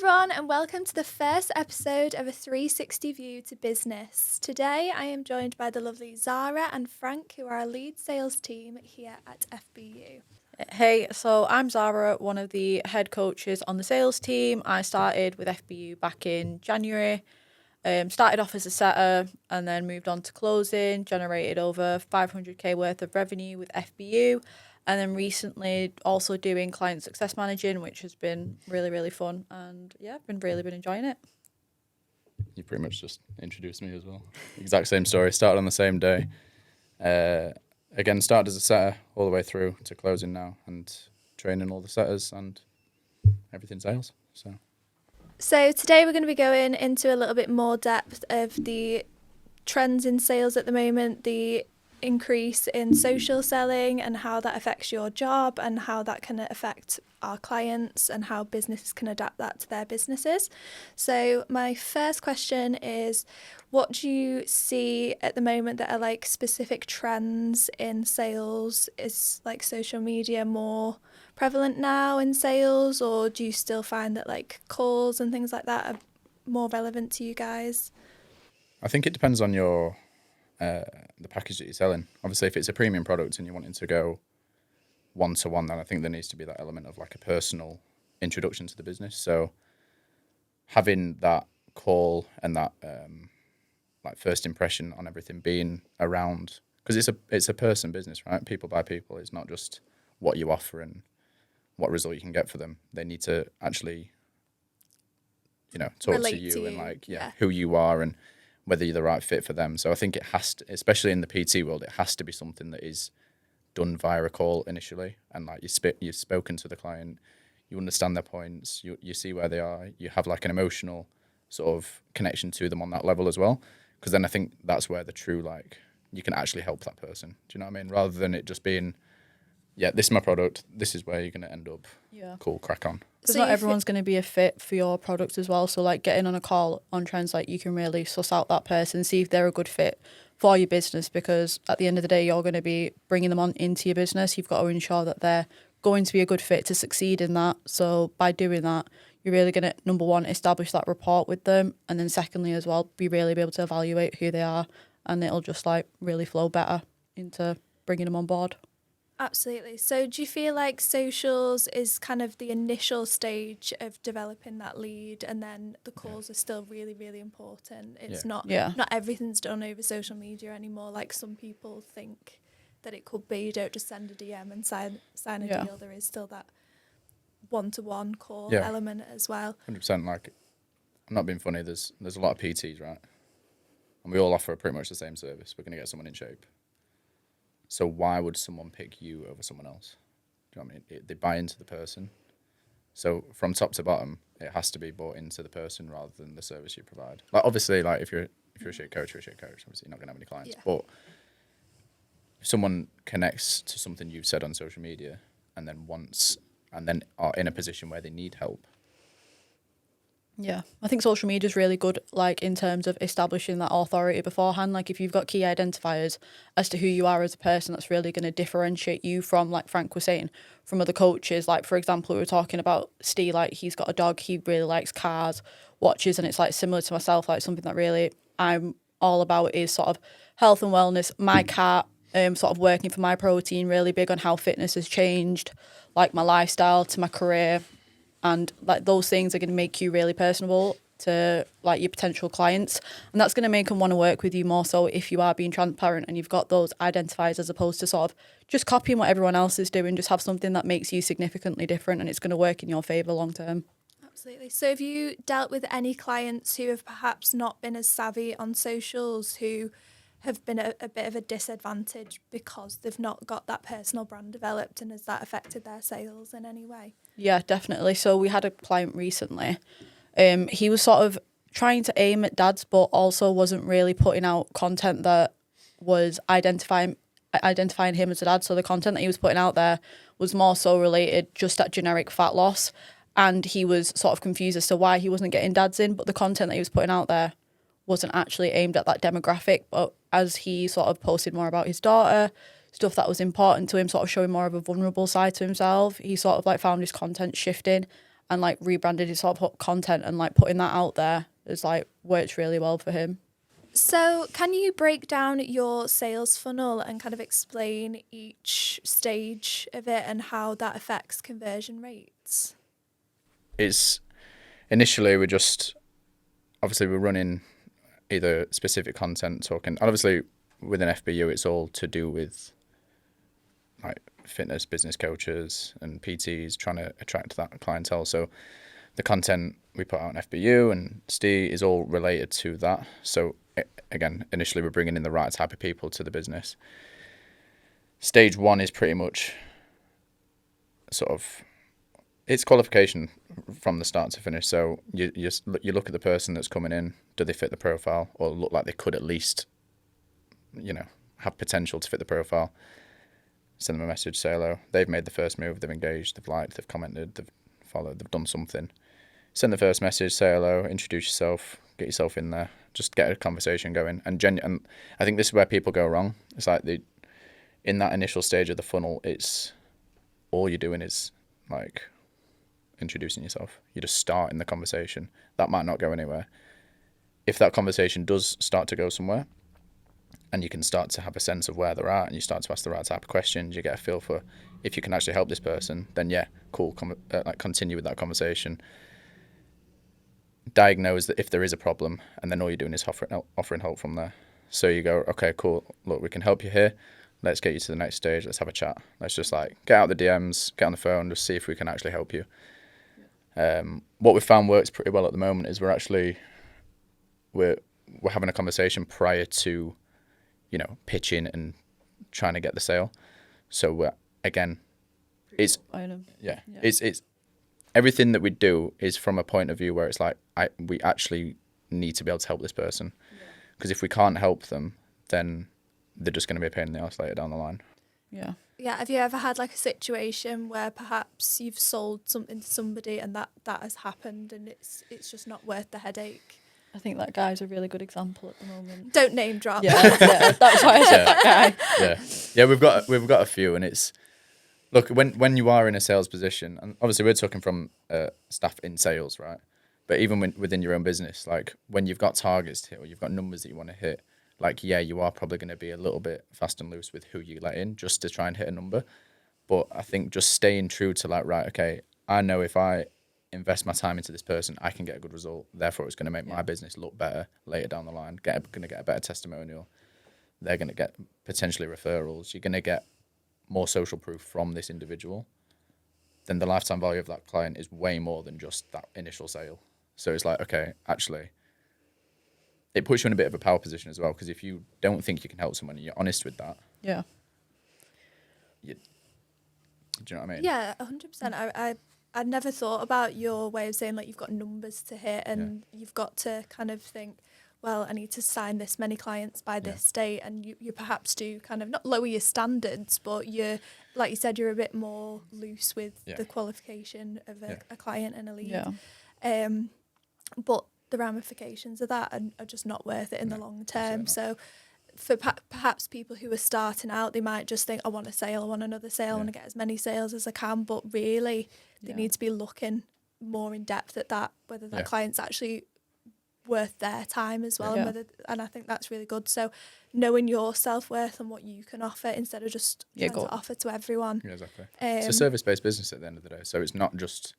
everyone, and welcome to the first episode of a 360 view to business. Today I am joined by the lovely Zahra and Frank, who are our lead sales team here at FBU. Hey, so I'm Zahra, one of the head coaches on the sales team. I started with FBU back in January. Started off as a setter and then moved on to closing, generated over 500k worth of revenue with FBU. And then recently also doing client success managing, which has been really, really fun. And yeah, I've been enjoying it. You pretty much just introduced me as well. Exact same story. Started on the same day. Again, started as a setter all the way through to closing now and training all the setters and everything sales. So today we're going to be going into a little bit more depth of the trends in sales at the moment, the increase in social selling and how that affects your job and how that can affect our clients and how businesses can adapt that to their businesses. So my first question is, what do you see at the moment that are like specific trends in sales? Is like social media more prevalent now in sales, or do you still find that like calls and things like that are more relevant to you guys? I think it depends on your the package that you're selling. Obviously, if it's a premium product and you're wanting to go one-to-one, then I think there needs to be that element of like a personal introduction to the business. So having that call and that like first impression on everything being around, because it's a person business, right? People by people. It's not just what you offer and what result you can get for them. They need to actually, talk Relate to you and like, who you are and whether you're the right fit for them. So I think it has to, especially in the PT world, it has to be something that is done via a call initially. And like you've spoken to the client, you understand their points, you see where they are, you have like an emotional sort of connection to them on that level as well. Because then I think that's where the true, like, you can actually help that person. Do you know what I mean? Rather than it just being, this is my product, this is where you're going to end up. Yeah. Cool, crack on. Because not everyone's going to be a fit for your product as well. So like getting on a call on trends, like you can really suss out that person, see if they're a good fit for your business, because at the end of the day, you're going to be bringing them on into your business. You've got to ensure that they're going to be a good fit to succeed in that. So by doing that, you're really going to, number one, establish that rapport with them. And then secondly as well, be able to evaluate who they are, and it'll just like really flow better into bringing them on board. Absolutely. So do you feel like socials is kind of the initial stage of developing that lead, and then the calls are still really, really important? It's not everything's done over social media anymore, like some people think that it could be. You don't just send a DM and sign a deal. There is still that one-to-one call element as well. 100%. Like, I'm not being funny. There's a lot of PTs, right? And we all offer pretty much the same service. We're going to get someone in shape. So why would someone pick you over someone else? Do you know what I mean? They buy into the person. So from top to bottom, it has to be bought into the person rather than the service you provide. Like obviously, like if you're a shit coach, you're a shit coach. Obviously, you're not going to have any clients. Yeah. But if someone connects to something you've said on social media and then are in a position where they need help. Yeah, I think social media is really good, like in terms of establishing that authority beforehand. Like if you've got key identifiers as to who you are as a person, that's really going to differentiate you from, like Frank was saying, from other coaches. Like for example, we were talking about Steve, like he's got a dog, he really likes cars, watches, and it's like similar to myself, like something that really I'm all about is sort of health and wellness. My cat, sort of working for my protein, really big on how fitness has changed, like my lifestyle to my career. And like those things are going to make you really personable to like your potential clients, and that's going to make them want to work with you more so if you are being transparent and you've got those identifiers, as opposed to sort of just copying what everyone else is doing. Just have something that makes you significantly different, and it's going to work in your favour long term. Absolutely. So have you dealt with any clients who have perhaps not been as savvy on socials, who have been a bit of a disadvantage because they've not got that personal brand developed, and has that affected their sales in any way? Yeah, definitely. So we had a client recently. He was sort of trying to aim at dads, but also wasn't really putting out content that was identifying him as a dad. So the content that he was putting out there was more so related just at generic fat loss. And he was sort of confused as to why he wasn't getting dads in, but the content that he was putting out there wasn't actually aimed at that demographic. But as he sort of posted more about his daughter, stuff that was important to him, sort of showing more of a vulnerable side to himself, he sort of like found his content shifting, and like rebranded his sort of content, and like putting that out there has like worked really well for him. So can you break down your sales funnel and kind of explain each stage of it and how that affects conversion rates? It's initially we're running either specific content talking, obviously within FBU it's all to do with like fitness business coaches and PTs trying to attract that clientele. So the content we put out on FBU and STE is all related to that. So again, initially we're bringing in the right type of people to the business. Stage 1 is pretty much sort of, it's qualification from the start to finish. So you look at the person that's coming in, do they fit the profile or look like they could at least, have potential to fit the profile. Send them a message, say hello. They've made the first move, they've engaged, they've liked, they've commented, they've followed, they've done something. Send the first message, say hello, introduce yourself, get yourself in there, just get a conversation going. And I think this is where people go wrong. It's like in that initial stage of the funnel, it's all you're doing is like introducing yourself. You're just starting the conversation. That might not go anywhere. If that conversation does start to go somewhere, and you can start to have a sense of where they're at, and you start to ask the right type of questions, you get a feel for if you can actually help this person, then yeah, cool, continue with that conversation. Diagnose that if there is a problem, and then all you're doing is offering help from there. So you go, okay, cool, look, we can help you here. Let's get you to the next stage. Let's have a chat. Let's just like get out the DMs, get on the phone, just see if we can actually help you. What we found works pretty well at the moment is we're having a conversation prior to, pitching and trying to get the sale. So it's everything that we do is from a point of view where it's like we actually need to be able to help this person, because if we can't help them, then they're just going to be a pain in the ass later down the line. Yeah. Yeah, have you ever had like a situation where perhaps you've sold something to somebody and that has happened and it's just not worth the headache? I think that guy's a really good example at the moment. Don't name drop. Yeah, that's why I said that guy. Yeah, we've got a few, and it's look when you are in a sales position, and obviously we're talking from staff in sales, right? But even within your own business, like when you've got targets to hit or you've got numbers that you want to hit, like you are probably going to be a little bit fast and loose with who you let in just to try and hit a number. But I think just staying true to like, right, okay, I know if I invest my time into this person, I can get a good result. Therefore, it's going to make my business look better later down the line. Going to get a better testimonial. They're going to get potentially referrals. You're going to get more social proof from this individual. Then the lifetime value of that client is way more than just that initial sale. So it's like, okay, actually, it puts you in a bit of a power position as well, because if you don't think you can help someone and you're honest with that, yeah, do you know what I mean? Yeah, 100%. I'd never thought about your way of saying like you've got numbers to hit and you've got to kind of think, well, I need to sign this many clients by this date, and you perhaps do kind of not lower your standards, but you're, like you said, you're a bit more loose with the qualification of a client and a lead. Yeah. But the ramifications of that are just not worth it in the long term. So for perhaps people who are starting out, they might just think, I want a sale, I want another sale, I want to get as many sales as I can. But really, they need to be looking more in depth at that, whether that client's actually worth their time as well. And I think that's really good. So knowing your self-worth and what you can offer instead of just trying to offer to everyone. Yeah, exactly. It's a service-based business at the end of the day. So it's not just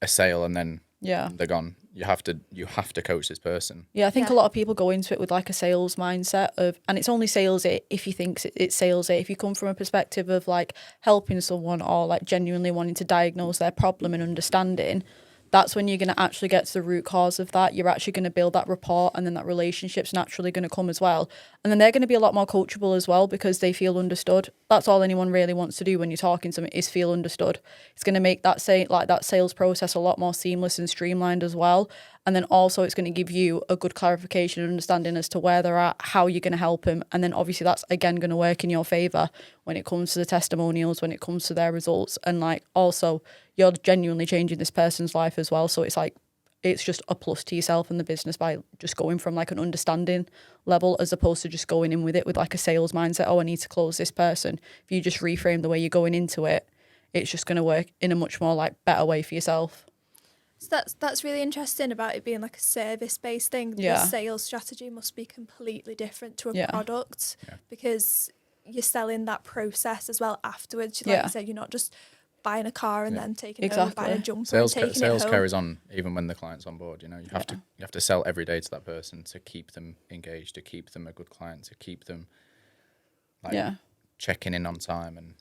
a sale and then they're gone. You have to coach this person. Yeah, I think a lot of people go into it with like a sales mindset of, and it's only sales it if you think it's sales it. If you come from a perspective of like helping someone or like genuinely wanting to diagnose their problem and understanding, that's when you're going to actually get to the root cause of that. You're actually going to build that rapport, and then that relationship's naturally going to come as well. And then they're going to be a lot more coachable as well because they feel understood. That's all anyone really wants to do when you're talking to them is feel understood. It's going to make that that sales process a lot more seamless and streamlined as well. And then also it's going to give you a good clarification and understanding as to where they're at, how you're going to help them. And then obviously that's again going to work in your favour when it comes to the testimonials, when it comes to their results. And like also you're genuinely changing this person's life as well. So it's like, it's just a plus to yourself and the business by just going from like an understanding level as opposed to just going in with it with like a sales mindset. Oh, I need to close this person. If you just reframe the way you're going into it, it's just going to work in a much more like better way for yourself. So that's really interesting about it being like a service-based thing. The Yeah. sales strategy must be completely different to a Yeah. product Yeah. because you're selling that process as well afterwards. Like Yeah. you said, you're not just buying a car and Yeah. then taking it home, buying a Exactly. jumper Sales and taking sales it home. carries on even when the client's on board. You know, you have Yeah. to sell every day to that person to keep them engaged, to keep them a good client, to keep them like Yeah. checking in on time and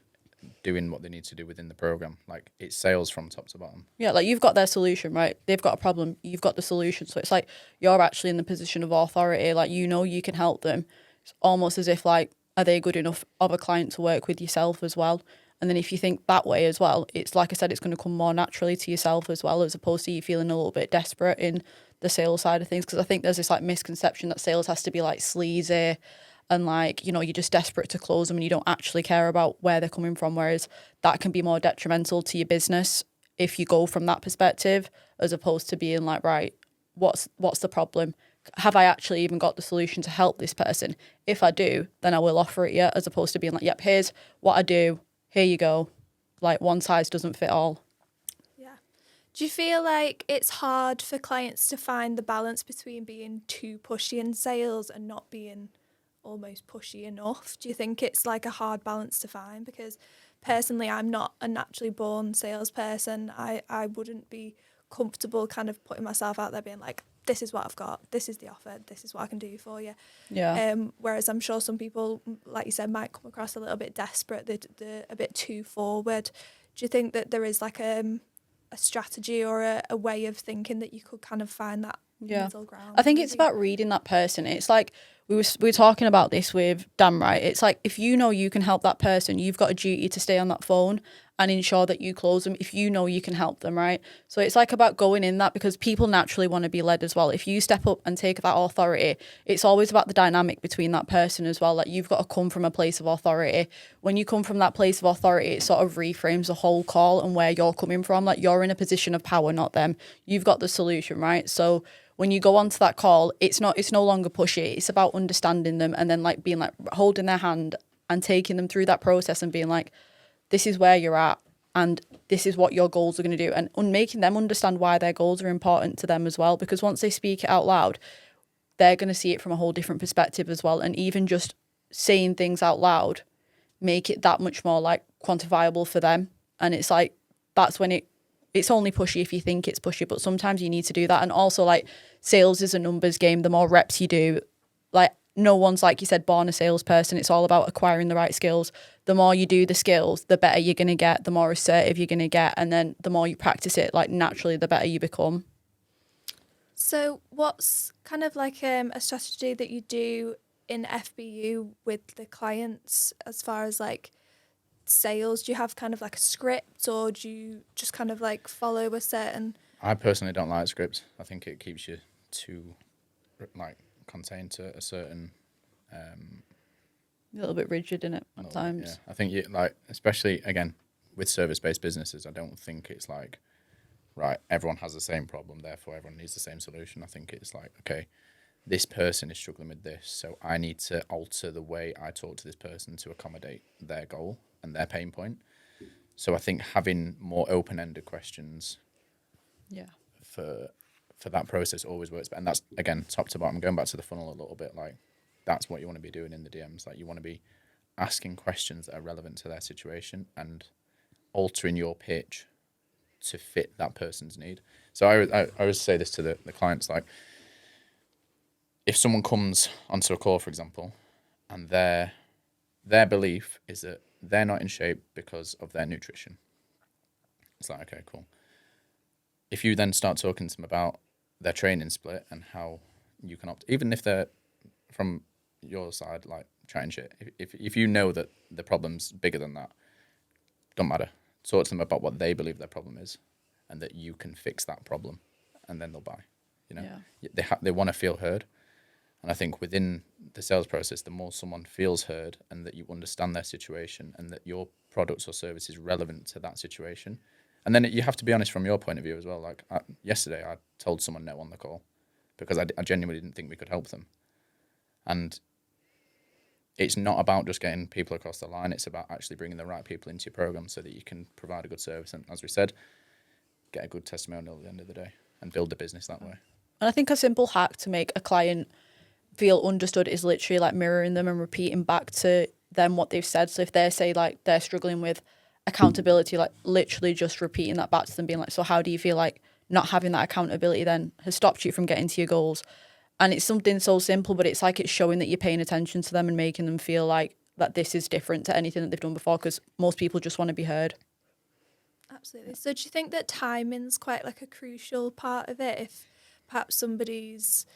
doing what they need to do within the program. Like it's sales from top to bottom. Yeah, like you've got their solution, right? They've got a problem, you've got the solution. So it's like you're actually in the position of authority, like you know you can help them. It's almost as if like, are they good enough of a client to work with yourself as well? And then if you think that way as well, it's like I said, it's going to come more naturally to yourself as well, as opposed to you feeling a little bit desperate in the sales side of things. Because I think there's this like misconception that sales has to be like sleazy and like, you know, you're just desperate to close them and you don't actually care about where they're coming from. Whereas that can be more detrimental to your business if you go from that perspective, as opposed to being like, right, what's the problem? Have I actually even got the solution to help this person? If I do, then I will offer it, yeah, as opposed to being like, yep, here's what I do, here you go. Like one size doesn't fit all. Yeah. Do you feel like it's hard for clients to find the balance between being too pushy in sales and not being almost pushy enough? Do you think it's like a hard balance to find? Because personally, I'm not a naturally born salesperson. I wouldn't be comfortable kind of putting myself out there being like, this is what I've got, this is the offer, this is what I can do for you. Yeah. Whereas I'm sure some people, like you said, might come across a little bit desperate, they're a bit too forward. Do you think that there is like a strategy or a way of thinking that you could kind of find that middle ground? I think it's about reading that person. It's like we were talking about this with Dan, right? It's like if you know you can help that person, you've got a duty to stay on that phone and ensure that you close them if you know you can help them, right? So it's like about going in that because people naturally want to be led as well. If you step up and take that authority, it's always about the dynamic between that person as well. Like you've got to come from a place of authority. When you come from that place of authority, it sort of reframes the whole call and where you're coming from. Like you're in a position of power, not them. You've got the solution, right? So when you go onto that call, it's no longer pushy. It's about understanding them and then like being like holding their hand and taking them through that process and being like, this is where you're at and this is what your goals are going to do, and making them understand why their goals are important to them as well, because once they speak it out loud, they're going to see it from a whole different perspective as well. And even just saying things out loud make it that much more like quantifiable for them. And it's like, that's when it's only pushy if you think it's pushy, but sometimes you need to do that. And also like sales is a numbers game. The more reps you do, like no one's, like you said, born a salesperson. It's all about acquiring the right skills. The more you do the skills, the better you're going to get, the more assertive you're going to get. And then the more you practice it, like naturally, the better you become. So what's kind of like a strategy that you do in FBU with the clients as far as like sales? Do you have kind of like a script or do you just kind of like follow a certain... I personally don't like scripts. I think it keeps you too like contained to a certain A little bit rigid in it at times. Yeah, I think you like, especially again with service-based businesses, I don't think it's like, right, everyone has the same problem, therefore everyone needs the same solution. I think it's like, okay, this person is struggling with this, so I need to alter the way I talk to this person to accommodate their goal and their pain point. So I think having more open-ended questions for that process always works. And that's, again, top to bottom, going back to the funnel a little bit, like that's what you want to be doing in the DMs. Like you want to be asking questions that are relevant to their situation and altering your pitch to fit that person's need. So I always say this to the clients, like if someone comes onto a call, for example, and their belief is that they're not in shape because of their nutrition, it's like, okay, cool. If you then start talking to them about their training split and how you can opt, even if they're from your side, like chatting shit, if you know that the problem's bigger than that, don't matter. Talk to them about what they believe their problem is and that you can fix that problem, and then they'll buy. You know, they want to feel heard. And I think within the sales process, the more someone feels heard and that you understand their situation and that your products or service is relevant to that situation. And then you have to be honest from your point of view as well. Like yesterday, I told someone no on the call because I genuinely didn't think we could help them. And it's not about just getting people across the line. It's about actually bringing the right people into your program so that you can provide a good service. And as we said, get a good testimonial at the end of the day and build the business that way. And I think a simple hack to make a client feel understood is literally like mirroring them and repeating back to them what they've said. So if they say like they're struggling with accountability, like literally just repeating that back to them, being like, so how do you feel like not having that accountability then has stopped you from getting to your goals? And it's something so simple, but it's like it's showing that you're paying attention to them and making them feel like that this is different to anything that they've done before, because most people just want to be heard. Absolutely. So do you think that timing's quite like a crucial part of it? If perhaps somebody's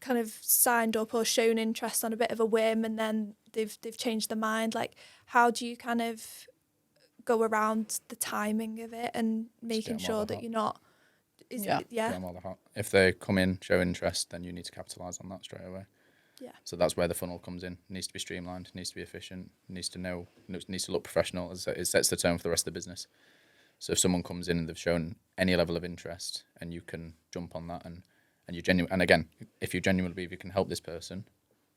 kind of signed up or shown interest on a bit of a whim and then they've changed their mind, like how do you kind of go around the timing of it and making sure that you're not Get them all the hot. If they come in, show interest, then you need to capitalise on that straight away. Yeah. So that's where the funnel comes in. It needs to be streamlined, it needs to be efficient, it needs to know, it needs to look professional. It sets the tone for the rest of the business. So if someone comes in and they've shown any level of interest and you can jump on that and you and again, if you genuinely believe you can help this person,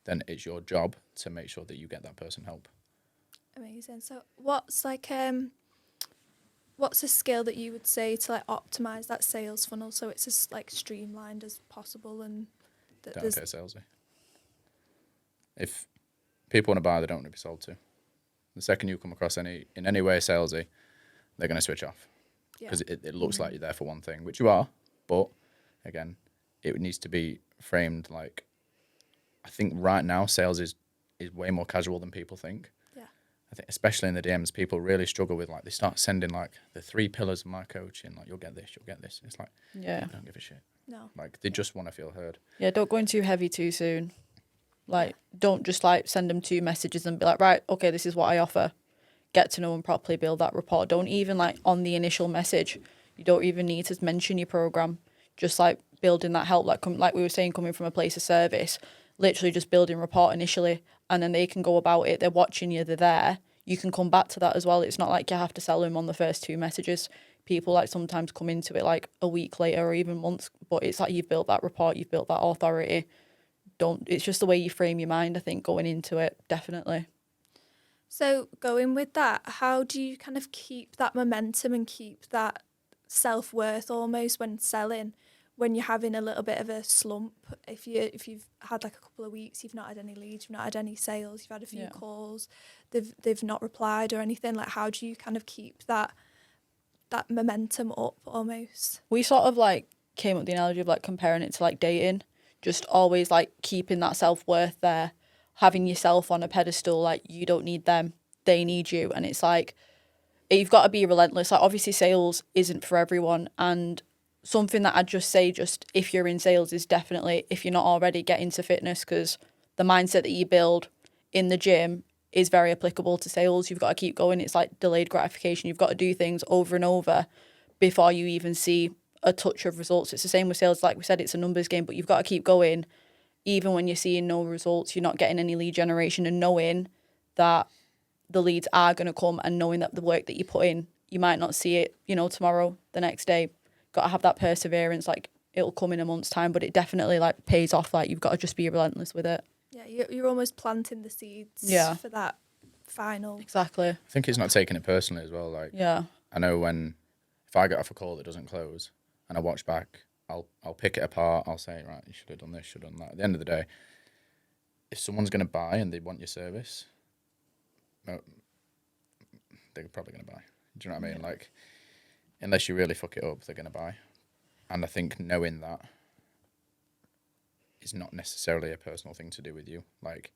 then it's your job to make sure that you get that person help. Amazing. So what's like what's a skill that you would say to like optimize that sales funnel so it's as like streamlined as possible and that Don't get salesy. If people want to buy, they don't want to be sold to. The second you come across in any way salesy, they're going to switch off because it looks like you're there for one thing, which you are, but again, it needs to be framed like, I think right now sales is way more casual than people think. I think especially in the DMs, people really struggle with like, they start sending like the 3 pillars of my coaching, like you'll get this, you'll get this. It's like, I don't give a shit. No. Like they just want to feel heard. Yeah, don't go in too heavy too soon. Like don't just like send them 2 messages and be like, right, okay, this is what I offer. Get to know them properly, build that rapport. Don't even like on the initial message, you don't even need to mention your program. Just like building that help, like we were saying, coming from a place of service, literally just building rapport initially, and then they can go about it. They're watching you, they're there. You can come back to that as well. It's not like you have to sell them on the first 2 messages. People like sometimes come into it like a week later or even months, but it's like you've built that rapport, you've built that authority. It's just the way you frame your mind, I think, going into it, definitely. So going with that, how do you kind of keep that momentum and keep that self-worth almost when selling, when you're having a little bit of a slump? If you've had like a couple of weeks, you've not had any leads, you've not had any sales, you've had a few calls, they've not replied or anything, like how do you kind of keep that momentum up almost? We sort of like came up with the analogy of like comparing it to like dating, just always like keeping that self-worth there, having yourself on a pedestal, like you don't need them, they need you. And it's like you've got to be relentless. Like obviously sales isn't for everyone, and something that I'd just say, just if you're in sales, is definitely, if you're not already, get into fitness, because the mindset that you build in the gym is very applicable to sales. You've got to keep going. It's like delayed gratification. You've got to do things over and over before you even see a touch of results. It's the same with sales. Like we said, it's a numbers game, but you've got to keep going. Even when you're seeing no results, you're not getting any lead generation, and knowing that the leads are going to come, and knowing that the work that you put in, you might not see it, tomorrow, the next day. Got to have that perseverance. Like it'll come in a month's time, but it definitely like pays off. Like you've got to just be relentless with it. Yeah, you're almost planting the seeds for that final. Exactly. I think it's not taking it personally as well. Like I know if I get off a call that doesn't close and I watch back, I'll pick it apart. I'll say, right, you should have done this, should have done that. At the end of the day, if someone's going to buy and they want your service, they're probably going to buy. Do you know what I mean? Like, unless you really fuck it up, they're going to buy. And I think knowing that is not necessarily a personal thing to do with you. Like,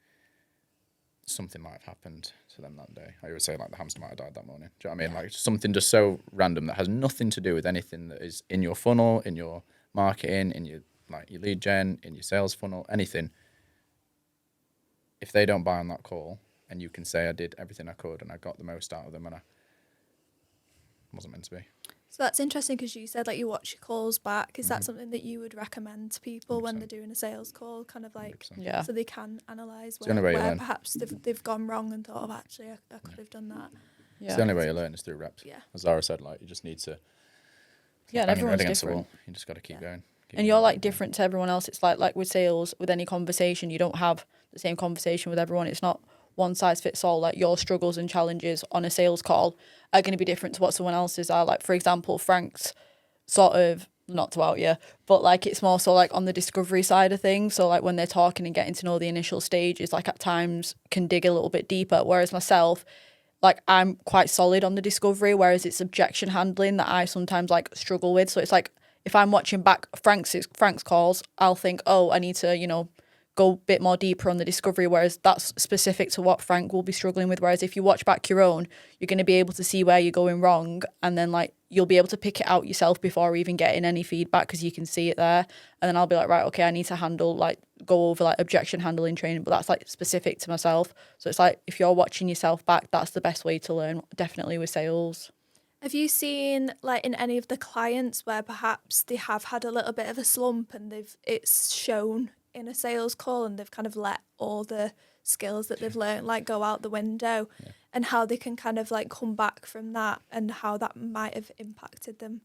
something might have happened to them that day. I would say, like, the hamster might have died that morning. Do you know what I mean? Like, something just so random that has nothing to do with anything that is in your funnel, in your marketing, in your lead gen, in your sales funnel, anything. If they don't buy on that call, and you can say I did everything I could and I got the most out of them and I wasn't meant to be. So that's interesting, because you said like you watch your calls back. Is that something that you would recommend to people 100%. When they're doing a sales call, kind of like 100%. So they can analyse where perhaps they've gone wrong and thought, oh, actually I could have done that. Yeah. It's the only way you learn is through reps. Yeah. As Zahra said, like you just need to and everyone's different. You just got to keep going. And you're like different to everyone else. It's like with sales, with any conversation, you don't have the same conversation with everyone. It's not one size fits all. Like your struggles and challenges on a sales call are going to be different to what someone else's are. Like, for example, Frank's sort of, not to out you, but like it's more so like on the discovery side of things. So like when they're talking and getting to know the initial stages, like at times can dig a little bit deeper. Whereas myself, like I'm quite solid on the discovery, whereas it's objection handling that I sometimes like struggle with. So it's like if I'm watching back Frank's calls, I'll think, oh, I need to, go a bit more deeper on the discovery, whereas that's specific to what Frank will be struggling with. Whereas if you watch back your own, you're going to be able to see where you're going wrong, and then like you'll be able to pick it out yourself before even getting any feedback because you can see it there. And then I'll be like, right, okay, I need to go over like objection handling training, but that's like specific to myself. So it's like if you're watching yourself back, that's the best way to learn, definitely with sales. Have you seen like in any of the clients where perhaps they have had a little bit of a slump and it's shown in a sales call and they've kind of let all the skills that they've learned like go out the window, and how they can kind of like come back from that and how that might have impacted them?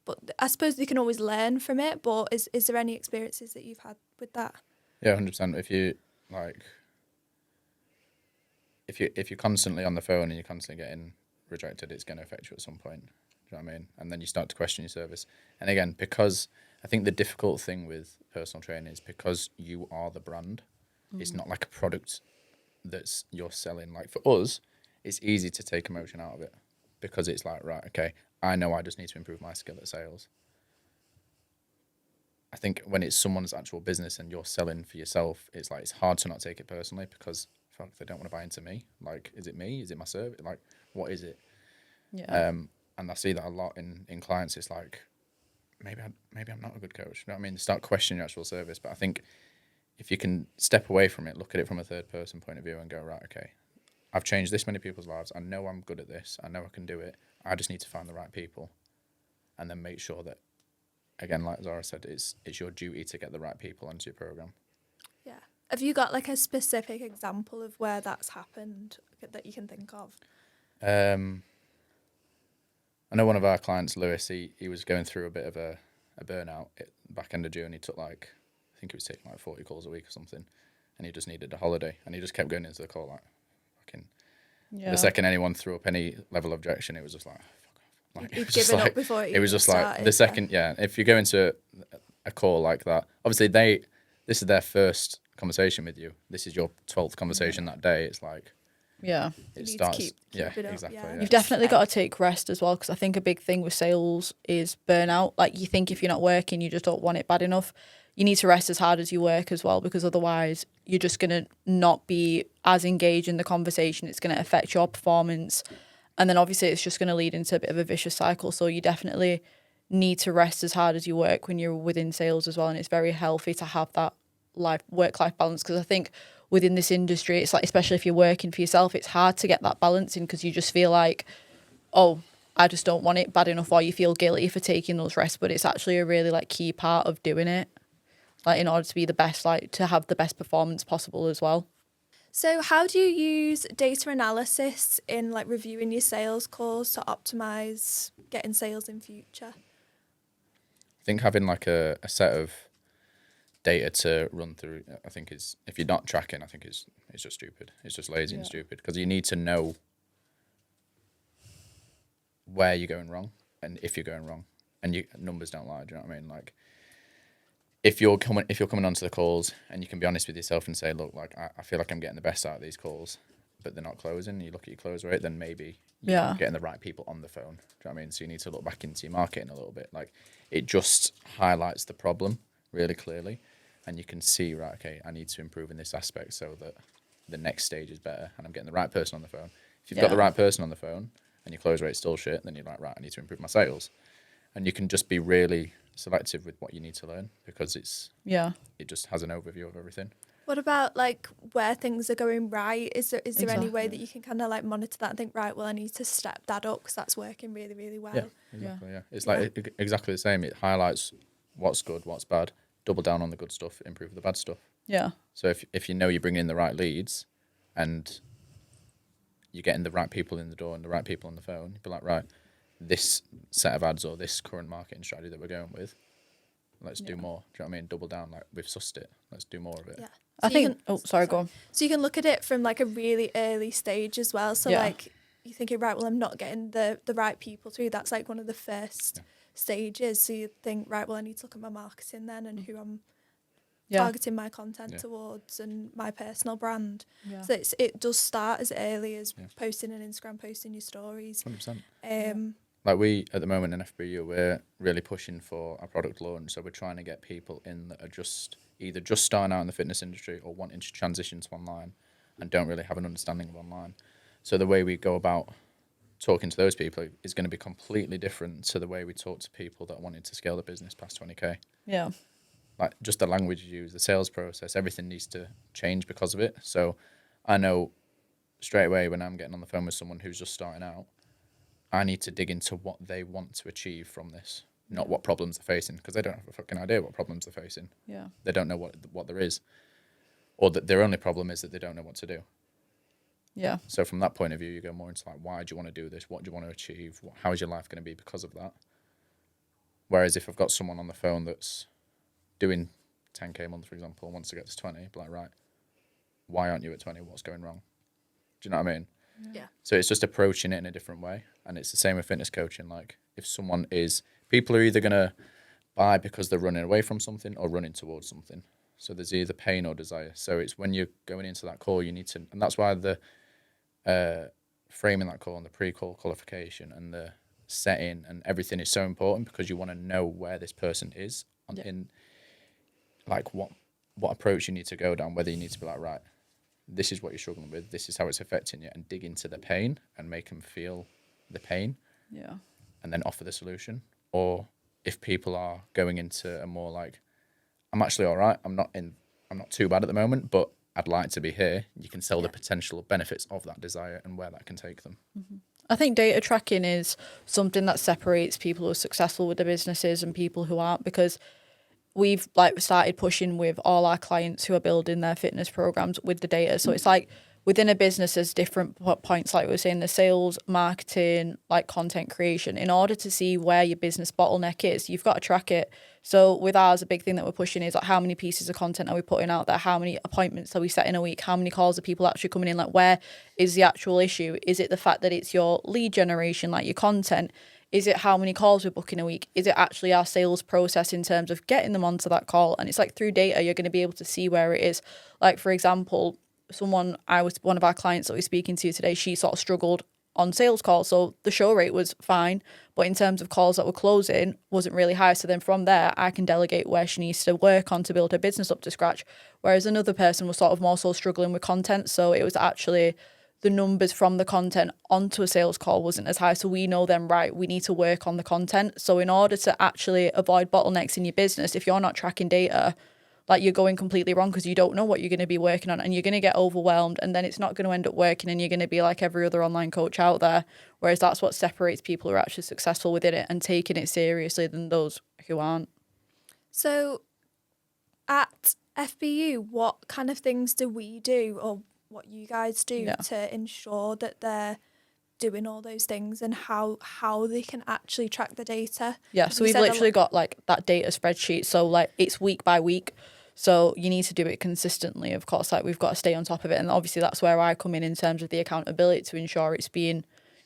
But I suppose they can always learn from it, but is there any experiences that you've had with that? Yeah, 100%. If you like, if you're constantly on the phone and you're constantly getting rejected, it's going to affect you at some point. Do you know what I mean? And then you start to question your service. And again, because I think the difficult thing with personal training is because you are the brand. It's not like a product that's you're selling. Like for us, it's easy to take emotion out of it because it's like, right, okay, I know I just need to improve my skill at sales. I think when it's someone's actual business and you're selling for yourself, it's like it's hard to not take it personally because fuck, they don't want to buy into me. Like, is it me? Is it my service? Like, what is it? Yeah. And I see that a lot in clients. It's like maybe I'm not a good coach. You know what I mean? Start questioning your actual service. But I think if you can step away from it, look at it from a third person point of view and go, right, okay, I've changed this many people's lives. I know I'm good at this. I know I can do it. I just need to find the right people, and then make sure that, again, like Zahra said, it's your duty to get the right people onto your program. Yeah. Have you got like a specific example of where that's happened that you can think of? I know one of our clients, Lewis, he was going through a bit of a burnout at the back end of June. He took I think he was taking 40 calls a week or something, and he just needed a holiday. And he just kept going into the call the second anyone threw up any level of objection, it was just like, fuck off. He'd given up before it was just started, like the second, if you go into a call like that, obviously this is their first conversation with you. This is your 12th conversation that day. It's like, yeah, it starts. Keep it up, exactly. yeah. Yeah. You've definitely got to take rest as well, because I think a big thing with sales is burnout. Like you think if you're not working, you just don't want it bad enough. You need to rest as hard as you work as well, because otherwise you're just going to not be as engaged in the conversation. It's going to affect your performance. And then obviously it's just going to lead into a bit of a vicious cycle. So you definitely need to rest as hard as you work when you're within sales as well. And it's very healthy to have that work-life balance, because I think within this industry, it's like, especially if you're working for yourself, it's hard to get that balance in, because you just feel like, oh, I just don't want it bad enough, or you feel guilty for taking those rests. But it's actually a really key part of doing it, in order to be the best, to have the best performance possible as well. So how do you use data analysis in reviewing your sales calls to optimize getting sales in future? I think having a set of data to run through, I think is, if you're not tracking, I think it's just stupid. It's just lazy and stupid, because you need to know where you're going wrong and if you're going wrong, and numbers don't lie. Do you know what I mean? If you're coming onto the calls and you can be honest with yourself and say, look, I feel like I'm getting the best out of these calls, but they're not closing, and you look at your close rate, then maybe you're not getting the right people on the phone. Do you know what I mean? So you need to look back into your marketing a little bit. It just highlights the problem really clearly, and you can see, right, okay, I need to improve in this aspect so that the next stage is better and I'm getting the right person on the phone. If you've got the right person on the phone and your close rate's still shit, then you're like, right, I need to improve my sales. And you can just be really selective with what you need to learn, because it just has an overview of everything. What about where things are going right? Is there any way that you can kind of monitor that and think, right, well, I need to step that up because that's working really, really well? Yeah, exactly. Yeah, it's exactly the same. It highlights what's good, what's bad, double down on the good stuff, improve the bad stuff. Yeah. So if you know you're bringing in the right leads and you're getting the right people in the door and the right people on the phone, you'd be like, right, this set of ads or this current marketing strategy that we're going with, let's do more. Do you know what I mean? Double down. We've sussed it. Let's do more of it. Yeah. I So you think. can- Sorry, go on. So you can look at it from like a really early stage as well. So Yeah. like you're thinking, right, well, I'm not getting the right people through. That's like one of the first stages. So you think, right, well, I need to look at my marketing then and who I'm Yeah. targeting my content towards and my personal brand. Yeah. So it does start as early as Yeah. posting an Instagram, posting your stories. 100%. Like we, at the moment in FBU, we're really pushing for our product launch. So we're trying to get people in that are either just starting out in the fitness industry or wanting to transition to online and don't really have an understanding of online. So the way we go about talking to those people is going to be completely different to the way we talk to people that wanted to scale the business past 20K. Yeah. Like just the language you use, the sales process, everything needs to change because of it. So I know straight away when I'm getting on the phone with someone who's just starting out, I need to dig into what they want to achieve from this, not what problems they're facing, because they don't have a fucking idea what problems they're facing. Yeah. They don't know what there is, or that their only problem is that they don't know what to do. Yeah. So from that point of view, you go more into like, why do you want to do this? What do you want to achieve? How is your life going to be because of that? Whereas if I've got someone on the phone that's doing 10K a month, for example, and wants to get to 20, be like, right, why aren't you at 20? What's going wrong? Do you know what I mean? Yeah. So it's just approaching it in a different way. And it's the same with fitness coaching. Like if people are either going to buy because they're running away from something or running towards something. So there's either pain or desire. So it's when you're going into that call, you need to, and that's why the framing that call and the pre-call qualification and the setting and everything is so important, because you want to know where this person is in like what approach you need to go down, whether you need to be like, right, this is what you're struggling with, this is how it's affecting you, and dig into the pain and make them feel the pain. Yeah. And then offer the solution. Or if people are going into a more like, I'm actually all right, I'm not too bad at the moment, but I'd like to be here, you can sell the potential benefits of that desire and where that can take them. Mm-hmm. I think data tracking is something that separates people who are successful with their businesses and people who aren't, because we've like started pushing with all our clients who are building their fitness programs with the data. So it's like within a business, there's different points, like we were saying, the sales, marketing, like content creation. In order to see where your business bottleneck is, you've got to track it. So with ours, a big thing that we're pushing is like how many pieces of content are we putting out there? How many appointments are we setting a week? How many calls are people actually coming in? Like where is the actual issue? Is it the fact that it's your lead generation, like your content? Is it how many calls we're booking a week? Is it actually our sales process in terms of getting them onto that call? And it's like through data, you're going to be able to see where it is. Like, for example, one of our clients that we're speaking to today, she sort of struggled on sales calls. So the show rate was fine, but in terms of calls that were closing, wasn't really high. So then from there, I can delegate where she needs to work on to build her business up to scratch. Whereas another person was sort of more so struggling with content. So it was actually the numbers from the content onto a sales call wasn't as high. So we know then, right, we need to work on the content. So in order to actually avoid bottlenecks in your business, if you're not tracking data, like you're going completely wrong because you don't know what you're going to be working on and you're going to get overwhelmed and then it's not going to end up working and you're going to be like every other online coach out there. Whereas that's what separates people who are actually successful within it and taking it seriously than those who aren't. So at FBU, what kind of things do we do or what you guys do to ensure that they're doing all those things and how they can actually track the data? Yeah, so we've literally got like that data spreadsheet. So like it's week by week. So you need to do it consistently, of course, like we've got to stay on top of it. And obviously that's where I come in terms of the accountability to ensure it's being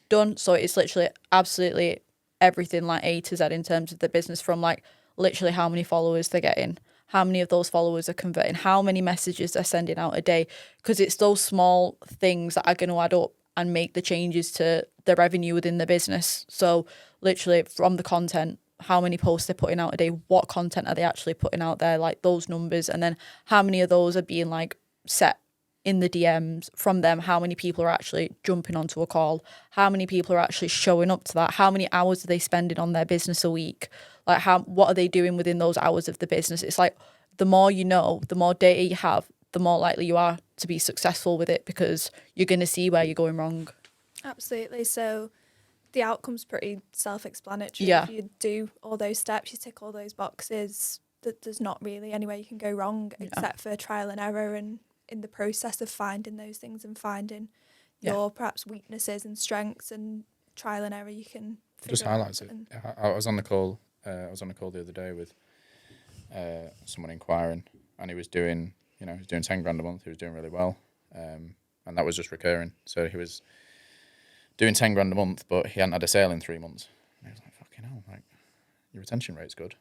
done. So it's literally absolutely everything like A to Z in terms of the business, from like literally how many followers they're getting, how many of those followers are converting, how many messages they're sending out a day, because it's those small things that are going to add up and make the changes to the revenue within the business. So literally from the content, how many posts they're putting out a day, what content are they actually putting out there, like those numbers, and then how many of those are being like set in the DMs from them, how many people are actually jumping onto a call, how many people are actually showing up to that, how many hours are they spending on their business a week, like what are they doing within those hours of the business. It's like the more you know, the more data you have, the more likely you are to be successful with it, because you're going to see where you're going wrong. Absolutely. So the outcome's pretty self-explanatory. Yeah. If you do all those steps, you tick all those boxes, there's not really anywhere you can go wrong except for trial and error, and in the process of finding those things and finding your perhaps weaknesses and strengths, and trial and error you can It just highlights it. I was on the call the other day with someone inquiring, and he was doing You know, he was doing 10 grand a month. He was doing really well. And that was just recurring. So he was doing 10 grand a month, but he hadn't had a sale in 3 months. And he was like, fucking hell, like, your retention rate's good.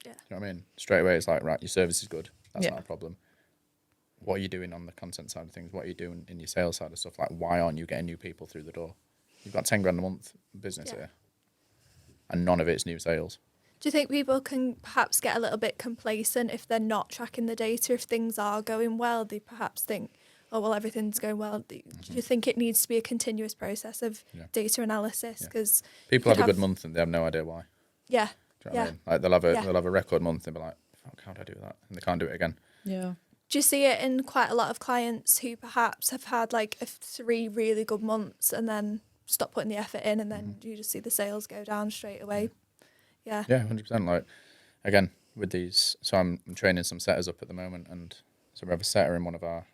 Yeah. Do you know what I mean? Straight away, it's like, right, your service is good. That's Yeah. not a problem. What are you doing on the content side of things? What are you doing in your sales side of stuff? Like, why aren't you getting new people through the door? You've got 10 grand a month business here, and none of it's new sales. Do you think people can perhaps get a little bit complacent if they're not tracking the data? If things are going well, they perhaps think, oh, well, everything's going well. Do you think it needs to be a continuous process of data analysis? Because people have a good month and they have no idea why. Yeah. Do you know what I mean? Like they'll have a record month and be like, fuck, how did I do that? And they can't do it again. Yeah. Do you see it in quite a lot of clients who perhaps have had like 3 really good months and then stop putting the effort in, and then you just see the sales go down straight away? Yeah. Yeah, 100%. Like, again, with these, so I'm training some setters up at the moment, and so we have a setter in one of our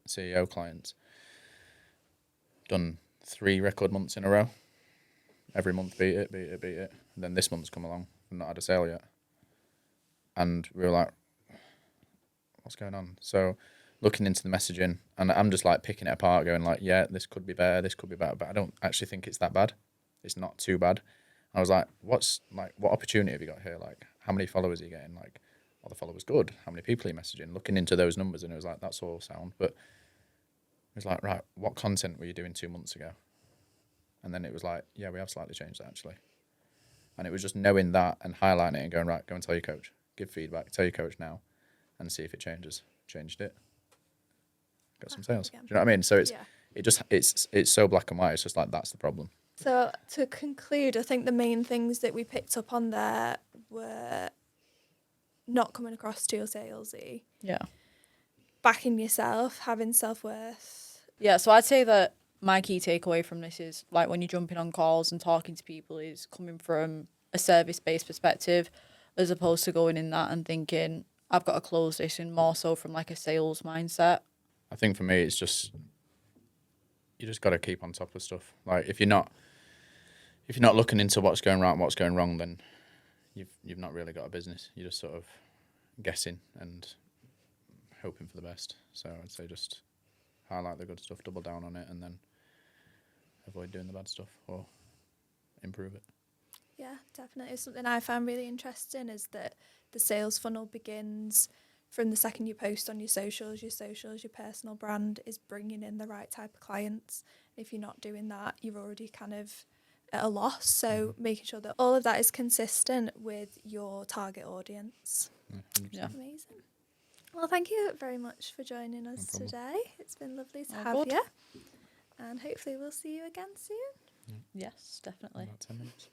CEO clients, done 3 record months in a row. Every month, beat it. And then this month's come along and not had a sale yet. And we were like, what's going on? So looking into the messaging, and I'm just like picking it apart, going like, yeah, this could be better, but I don't actually think it's that bad. It's not too bad. I was like, what opportunity have you got here? Like, how many followers are you getting? Like, are the followers good? How many people are you messaging? Looking into those numbers, and it was like, that's all sound. But it was like, right, what content were you doing 2 months ago? And then it was like, yeah, we have slightly changed that actually. And it was just knowing that and highlighting it and going, right, go and tell your coach, give feedback, tell your coach now, and see if it changes. Changed it. Got some sales. Do you know what I mean? So it's so black and white. It's just like, that's the problem. So to conclude, I think the main things that we picked up on there were not coming across too salesy, Yeah. backing yourself, having self-worth. Yeah, so I'd say that my key takeaway from this is, like, when you're jumping on calls and talking to people, is coming from a service-based perspective, as opposed to going in that and thinking, I've got to close this, and more so from like a sales mindset. I think for me, it's just, you just got to keep on top of stuff. Like, if you're not looking into what's going right and what's going wrong, then you've not really got a business. You're just sort of guessing and hoping for the best. So I'd say just highlight the good stuff, double down on it, and then avoid doing the bad stuff or improve it. Yeah, definitely. Something I found really interesting is that the sales funnel begins from the second you post on your socials, your personal brand is bringing in the right type of clients. If you're not doing that, you're already kind of at a loss. So making sure that all of that is consistent with your target audience. Yeah. Amazing. Well, thank you very much for joining us today. It's been lovely to have good. you. And hopefully we'll see you again soon. Yes, definitely. About 10 minutes.